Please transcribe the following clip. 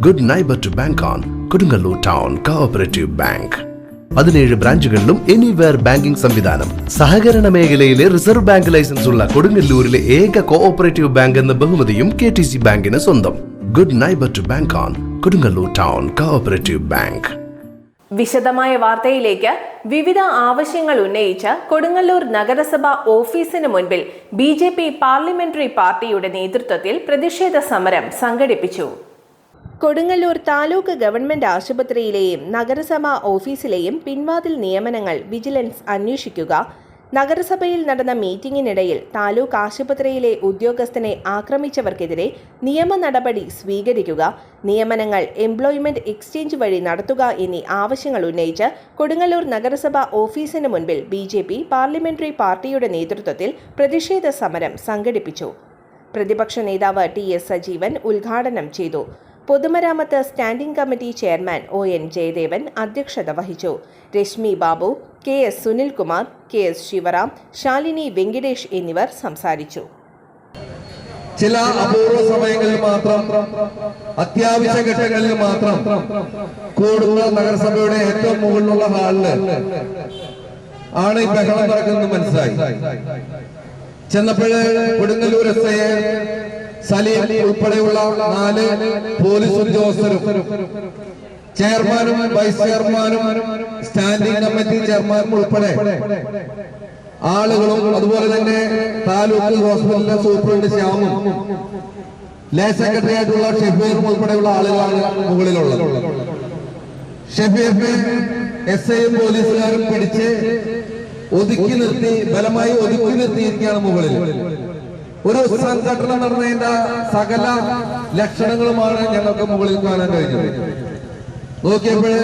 Good neighbour to bank on Kodungallur town cooperative bank. 17 ബ്രാഞ്ചുകളിലും anywhere banking സംവിധാനം. സഹകരണ മേഖലയിലെ റിസർവ് ബാങ്ക് ലൈസൻസ് ഉള്ള കൊടുങ്ങല്ലൂരിലെ ഏക കോഓപ്പറേറ്റീവ് ബാങ്ക് എന്ന ബഹുമതിയും KTC ബാങ്കിന് സ്വന്തം. Good neighbour to bank on Kodungallur town cooperative bank. വിശദമായ വാർത്തയിലേക്ക്. വിവിധ ആവശ്യങ്ങൾ ഉന്നയിച്ച് കൊടുങ്ങല്ലൂർ നഗരസഭ ഓഫീസിന് മുൻപിൽ BJP പാർലമെന്ററി പാർട്ടിയുടെ നേതൃത്വത്തിൽ പ്രതിഷേധ സമരം സംഘടിപ്പിച്ചു. കൊടുങ്ങല്ലൂർ താലൂക്ക് ഗവൺമെന്റ് ആശുപത്രിയിലെയും നഗരസഭാ ഓഫീസിലെയും പിൻവാതിൽ നിയമനങ്ങൾ വിജിലൻസ് അന്വേഷിക്കുക, നഗരസഭയിൽ നടന്ന മീറ്റിംഗിനിടയിൽ താലൂക്ക് ആശുപത്രിയിലെ ഉദ്യോഗസ്ഥനെ ആക്രമിച്ചവർക്കെതിരെ നിയമ നടപടി സ്വീകരിക്കുക, നിയമനങ്ങൾ എംപ്ലോയ്മെന്റ് എക്സ്ചേഞ്ച് വഴി നടത്തുക എന്നീ ആവശ്യങ്ങൾ ഉന്നയിച്ച് കൊടുങ്ങല്ലൂർ നഗരസഭ ഓഫീസിന് മുൻപിൽ BJP പാർലമെന്ററി പാർട്ടിയുടെ നേതൃത്വത്തിൽ പ്രതിഷേധ സമരം സംഘടിപ്പിച്ചു. പ്രതിപക്ഷ നേതാവ് TS സജീവൻ ഉദ്ഘാടനം ചെയ്തു. പൊതുമരാമത്ത് standing committee chairman ON Jayadevan അധ്യക്ഷത വഹിച്ചു. രശ്മി ബാബു, KS സുനിൽകുമാർ, KS ശിവറാം, ശാലിനി വെങ്കിടേഷ് എന്നിവർ സംസാരിച്ചു. ചില അപൂർവ സമയങ്ങളിൽ മാത്രം, അത്യാവശ്യ ഘട്ടങ്ങളിൽ മാത്രം കൊടുങ്ങല്ലൂർ നഗരസഭയുടെ ഏറ്റവും മുകളിലുള്ള ഹാളില് ആണ് ഈ ബഹളം നടക്കുന്നത് മനസ്സിലായി. ചെന്നപ്പോഴ് കൊടുങ്ങല്ലൂർ SI സലീം ഉൾപ്പെടെയുള്ള 4 പോലീസ് ഉദ്യോഗസ്ഥരും ചെയർമാനും വൈസ് ചെയർമാനും സ്റ്റാൻഡിംഗ് കമ്മിറ്റി ചെയർമാനും ഉൾപ്പെടെ ആളുകളും, അതുപോലെ തന്നെ താലൂക്ക് ഹോസ്പിറ്റലിലെ സൂപ്രണ്ട് ശ്യാമും ലേ സെക്രട്ടറി ആയിട്ടുള്ള ഷെഫീറും ഉൾപ്പെടെയുള്ള ആളുകളാണ് മുകളിലുള്ളത്. ഷെഫീറിനെ SIയും പോലീസുകാരും പിടിച്ച് ഒതുക്കി നിർത്തി, ബലമായി ഒതുക്കി നിർത്തിയിരിക്കുകയാണ് മുകളിൽ. ഒരു സംഘടന നടന്നതിന്റെ സകല ലക്ഷണങ്ങളുമാണ് ഞങ്ങൾക്ക് മുകളിൽ കാണാൻ കഴിഞ്ഞത്. നോക്കിയപ്പോഴേ